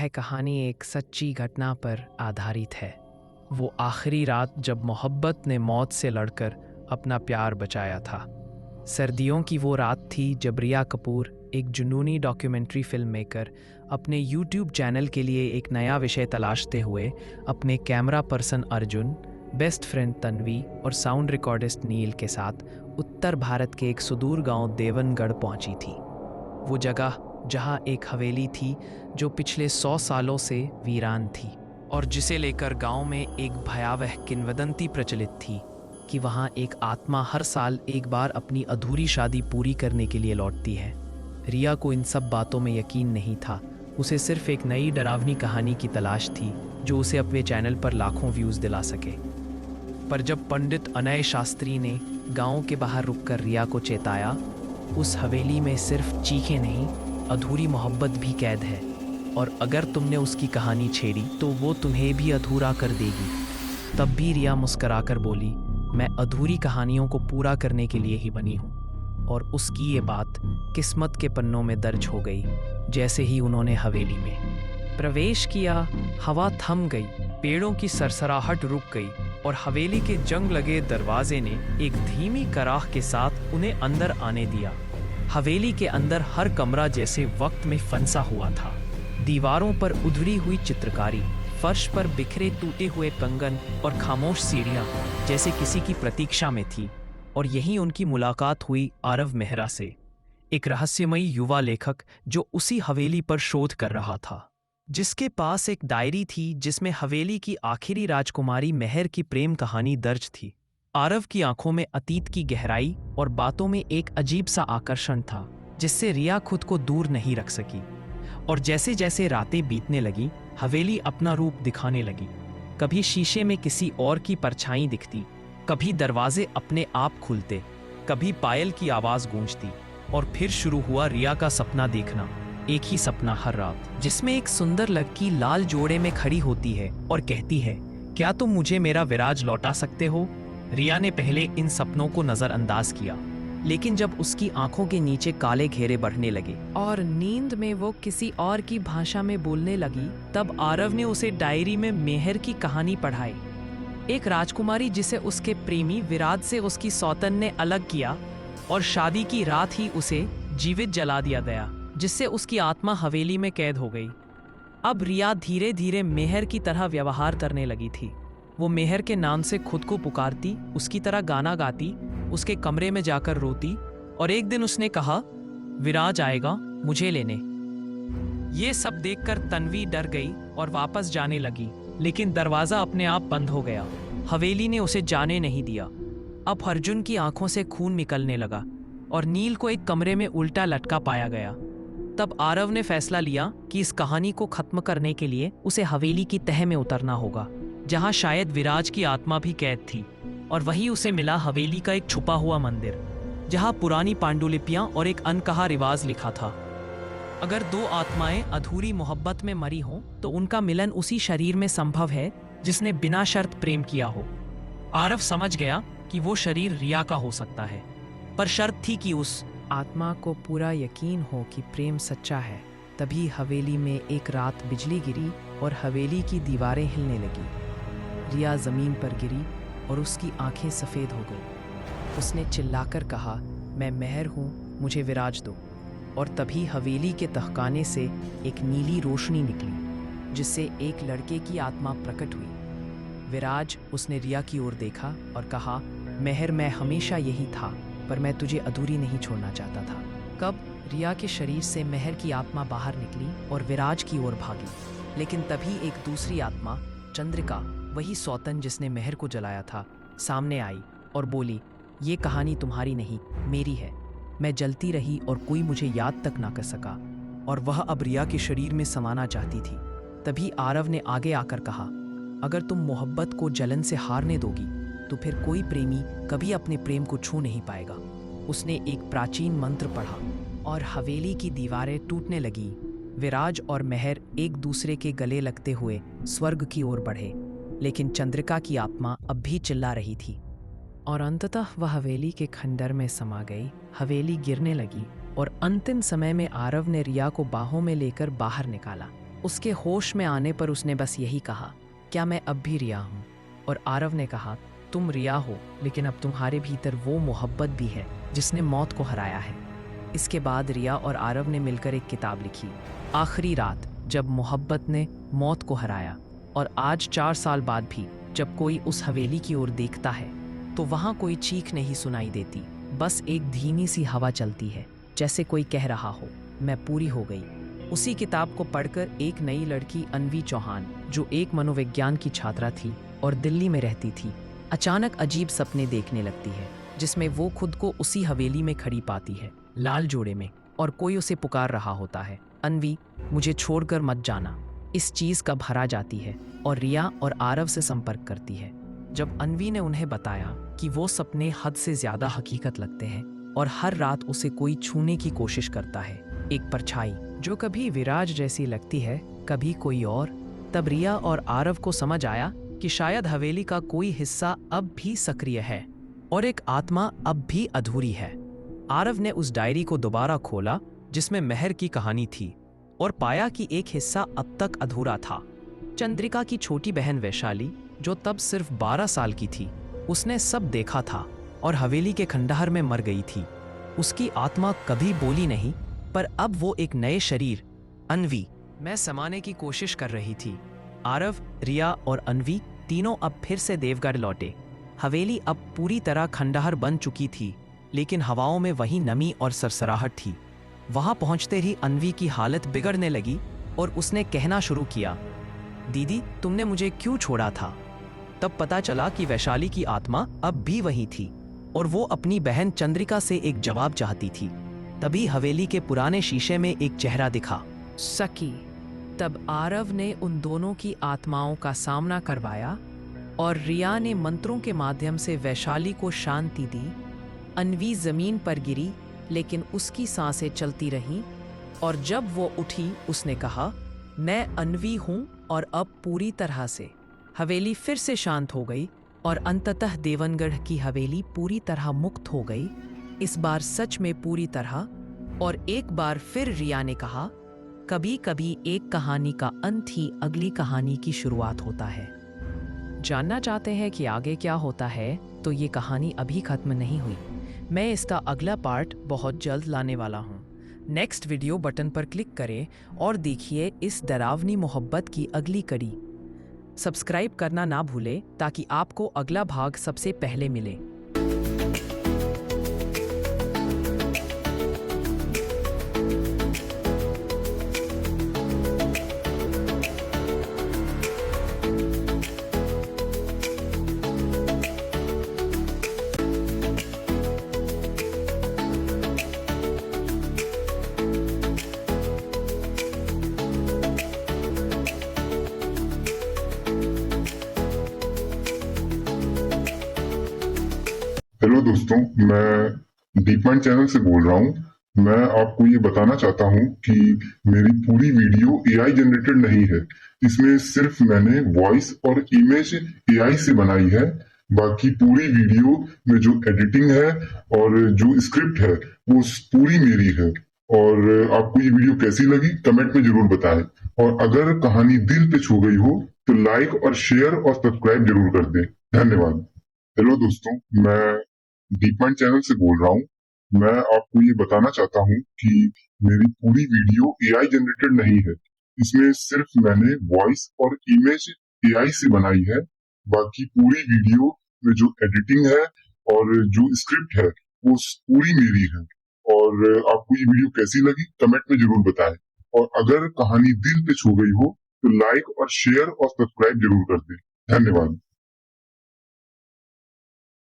यह कहानी एक सच्ची घटना पर आधारित है। वो आखिरी रात जब मोहब्बत ने मौत से लड़कर अपना प्यार बचाया था। सर्दियों की वो रात थी जब रिया कपूर, एक जुनूनी डॉक्यूमेंट्री फिल्म मेकर, अपने यूट्यूब चैनल के लिए एक नया विषय तलाशते हुए अपने camera person Arjun, best friend Tanvi और साउंड रिकॉर्डिस्ट नील के साथ उत्तर भारत के एक सुदूर गांव देवनगढ़ पहुंची थी। वो जगह जहां एक हवेली थी जो पिछले 100 सालों से वीरान थी और जिसे लेकर गांव में एक भयावह किंवदंती प्रचलित थी कि वहां एक आत्मा हर साल एक बार अपनी अधूरी शादी पूरी करने के लिए लौटती है। रिया को इन सब बातों में यकीन नहीं था। उसे सिर्फ एक नई डरावनी कहानी की तलाश थी जो उसे अपने चैनल पर लाखों व्यूज़ दिला सके। पर जब पंडित अनय शास्त्री ने गांव के बाहर रुककर रिया को चेताया, उस हवेली में सिर्फ चीखें नहीं, अधूरी मोहब्बत भी कैद है, और अगर तुमने उसकी कहानी छेड़ी तो वो तुम्हें भी अधूरा कर देगी। तब भी रिया मुस्कराकर बोली, मैं अधूरी कहानियों को पूरा करने के लिए ही बनी हूँ। और उसकी ये बात किस्मत के पन्नों में दर्ज हो गई। जैसे ही उन्होंने हवेली में प्रवेश किया, हवा थम गई, पेड़ों की सरसराहट रुक गई और हवेली के जंग लगे दरवाजे ने एक धीमी कराह के साथ उन्हें अंदर आने दिया। हवेली के अंदर हर कमरा जैसे वक्त में फंसा हुआ था। दीवारों पर उधड़ी हुई चित्रकारी, फर्श पर बिखरे टूटे हुए कंगन और खामोश सीढ़ियां जैसे किसी की प्रतीक्षा में थी। और यहीं उनकी मुलाकात हुई आरव मेहरा से, एक रहस्यमयी युवा लेखक जो उसी हवेली पर शोध कर रहा था, जिसके पास एक डायरी थी जिसमें हवेली की आखिरी राजकुमारी मेहर की प्रेम कहानी दर्ज थी। आरव की आंखों में अतीत की गहराई और बातों में एक अजीब सा आकर्षण था जिससे रिया खुद को दूर नहीं रख सकी। और जैसे जैसे रातें बीतने लगी, हवेली अपना रूप दिखाने लगी। कभी शीशे में किसी और की परछाई दिखती, कभी दरवाजे अपने आप खुलते, कभी पायल की आवाज गूंजती, और फिर शुरू हुआ रिया का सपना देखना। एक ही सपना हर रात, जिसमें एक सुंदर लड़की लाल जोड़े में खड़ी होती है और कहती है, क्या तुम मुझे मेरा विराज लौटा सकते हो? रिया ने पहले इन सपनों को नजरअंदाज किया, लेकिन जब उसकी आंखों के नीचे काले घेरे बढ़ने लगे और नींद में वो किसी और की भाषा में बोलने लगी, तब आरव ने उसे डायरी में मेहर की कहानी पढ़ाई। एक राजकुमारी जिसे उसके प्रेमी विराज से उसकी सौतन ने अलग किया और शादी की रात ही उसे जीवित जला दिया गया, जिससे उसकी आत्मा हवेली में कैद हो गई। अब रिया धीरे धीरे मेहर की तरह व्यवहार करने लगी थी। वो मेहर के नाम से खुद को पुकारती, उसकी तरह गाना गाती, उसके कमरे में जाकर रोती, और एक दिन उसने कहा, विराज आएगा मुझे लेने। ये सब देखकर तन्वी डर गई और वापस जाने लगी, लेकिन दरवाजा अपने आप बंद हो गया। हवेली ने उसे जाने नहीं दिया। अब अर्जुन की आंखों से खून निकलने लगा और नील को एक कमरे में उल्टा लटका पाया गया। तब आरव ने फैसला लिया कि इस कहानी को खत्म करने के लिए उसे हवेली की तह में उतरना होगा, जहां शायद विराज की आत्मा भी कैद थी। और वहीं उसे मिला हवेली का एक छुपा हुआ मंदिर, जहां पुरानी पांडुलिपियां और एक अनकहा रिवाज लिखा था। अगर दो आत्माएं अधूरी मोहब्बत में मरी हों तो उनका मिलन उसी शरीर में संभव है जिसने बिना शर्त प्रेम किया हो। आरव समझ गया कि वो शरीर रिया का हो सकता है, पर शर्त थी कि उस आत्मा को पूरा यकीन हो कि प्रेम सच्चा है। तभी हवेली में एक रात बिजली गिरी और हवेली की दीवारें हिलने लगी। रिया जमीन पर गिरी और उसकी आंखें सफ़ेद हो गई। उसने चिल्लाकर कहा, मैं मेहर हूँ, मुझे विराज दो। और तभी हवेली के तहखाने से एक नीली रोशनी निकली, जिससे एक लड़के की आत्मा प्रकट हुई। विराज, उसने रिया की ओर देखा और कहा, मेहर, मैं हमेशा यही था, पर मैं तुझे अधूरी नहीं छोड़ना चाहता था। कब रिया के शरीर से मेहर की आत्मा बाहर निकली और विराज की ओर भागी, लेकिन तभी एक दूसरी आत्मा, चंद्रिका, वही सौतन जिसने मेहर को जलाया था, सामने आई और बोली, ये कहानी तुम्हारी नहीं, मेरी है। मैं जलती रही और कोई मुझे याद तक ना कर सका, और वह अब रिया के शरीर में समाना चाहती थी। तभी आरव ने आगे आकर कहा, अगर तुम मोहब्बत को जलन से हारने दोगी तो फिर कोई प्रेमी कभी अपने प्रेम को छू नहीं पाएगा। उसने एक प्राचीन मंत्र पढ़ा और हवेली की दीवारें टूटने लगी। विराज और मेहर एक दूसरे के गले लगते हुए स्वर्ग की ओर बढ़े, लेकिन चंद्रिका की आत्मा अब भी चिल्ला रही थी। और अंततः वह हवेली के खंडर में समा गई। हवेली गिरने लगी और अंतिम समय में आरव ने रिया को बाहों में लेकर बाहर निकाला। उसके होश में आने पर उसने बस यही कहा, क्या मैं अब भी रिया हूँ? और आरव ने कहा, तुम रिया हो, लेकिन अब तुम्हारे भीतर वो मोहब्बत भी है जिसने मौत को हराया है। इसके बाद रिया और आरव ने मिलकर एक किताब लिखी, आखिरी रात जब मोहब्बत ने मौत को हराया। और आज 4 साल बाद भी जब कोई उस हवेली की ओर देखता है तो वहाँ कोई चीख नहीं सुनाई देती, बस एक धीमी सी हवा चलती है, जैसे कोई कह रहा हो, मैं पूरी हो गई। उसी किताब को पढ़कर एक नई लड़की अन्वी चौहान, जो एक मनोविज्ञान की छात्रा थी और दिल्ली में रहती थी, अचानक अजीब सपने देखने लगती है, जिसमें वो खुद को उसी हवेली में खड़ी पाती है, लाल जोड़े में, और कोई उसे पुकार रहा होता है, अन्वी, मुझे छोड़कर मत जाना। इस चीज़ का भरा जाती है और रिया और आरव से संपर्क करती है। जब अन्वी ने उन्हें बताया कि वो सपने हद से ज्यादा हकीकत लगते हैं और हर रात उसे कोई छूने की कोशिश करता है, एक परछाई जो कभी विराज जैसी लगती है, कभी कोई और, तब रिया और आरव को समझ आया कि शायद हवेली का कोई हिस्सा अब भी सक्रिय है और एक आत्मा अब भी अधूरी है। आरव ने उस डायरी को दोबारा खोला जिसमें मेहर की कहानी थी और पाया कि एक हिस्सा अब तक अधूरा था। चंद्रिका की छोटी बहन वैशाली, जो तब सिर्फ 12 साल की थी, उसने सब देखा था और हवेली के खंडहर में मर गई थी। उसकी आत्मा कभी बोली नहीं, पर अब वो एक नए शरीर, अन्वी, में समाने की कोशिश कर रही थी। आरव, रिया और अन्वी तीनों अब फिर से देवगढ़ लौटे। हवेली अब पूरी तरह खंडहर बन चुकी थी, लेकिन हवाओं में वही नमी और सरसराहट थी। वहां पहुंचते ही अन्वी की हालत बिगड़ने लगी और उसने कहना शुरू किया, दीदी, तुमने मुझे क्यों छोड़ा था? तब पता चला कि वैशाली की आत्मा अब भी वही थी और वो अपनी बहन चंद्रिका से एक जवाब चाहती थी। तभी हवेली के पुराने शीशे में एक चेहरा दिखा, सकी। तब आरव ने उन दोनों की आत्माओं का सामना करवाया और रिया ने मंत्रों के माध्यम से वैशाली को शांति दी। अन्वी जमीन पर गिरी, लेकिन उसकी सांसें चलती रहीं और जब वो उठी उसने कहा, मैं अन्वी हूं और अब पूरी तरह से। हवेली फिर से शांत हो गई और अंततः देवनगढ़ की हवेली पूरी तरह मुक्त हो गई, इस बार सच में पूरी तरह। और एक बार फिर रिया ने कहा, कभी कभी एक कहानी का अंत ही अगली कहानी की शुरुआत होता है। जानना चाहते हैं कि आगे क्या होता है, तो ये कहानी अभी खत्म नहीं हुई। मैं इसका अगला पार्ट बहुत जल्द लाने वाला हूँ। नेक्स्ट वीडियो बटन पर क्लिक करें और देखिए इस डरावनी मोहब्बत की अगली कड़ी। सब्सक्राइब करना ना भूलें ताकि आपको अगला भाग सबसे पहले मिले। हेलो दोस्तों, मैं डीप माइंड चैनल से बोल रहा हूँ। मैं आपको ये बताना चाहता हूँ कि मेरी पूरी वीडियो एआई जनरेटेड नहीं है। इसमें सिर्फ मैंने वॉइस और इमेज एआई से बनाई है। बाकी पूरी वीडियो में जो एडिटिंग है और जो स्क्रिप्ट है वो पूरी मेरी है। और आपको ये वीडियो कैसी लगी कमेंट में जरूर बताएं। और अगर कहानी दिल पे छू गई हो तो लाइक और शेयर और सब्सक्राइब जरूर कर दें। धन्यवाद। हेलो दोस्तों, मैं डीप माइंड चैनल से बोल रहा हूँ। मैं आपको ये बताना चाहता हूँ कि मेरी पूरी वीडियो एआई जनरेटेड नहीं है। इसमें सिर्फ मैंने वॉइस और इमेज एआई से बनाई है। बाकी पूरी वीडियो में जो एडिटिंग है और जो स्क्रिप्ट है वो पूरी मेरी है। और आपको ये वीडियो कैसी लगी कमेंट में जरूर बताएं। और अगर कहानी दिल पे छू गई हो तो लाइक और शेयर और सब्सक्राइब जरूर कर दें। धन्यवाद।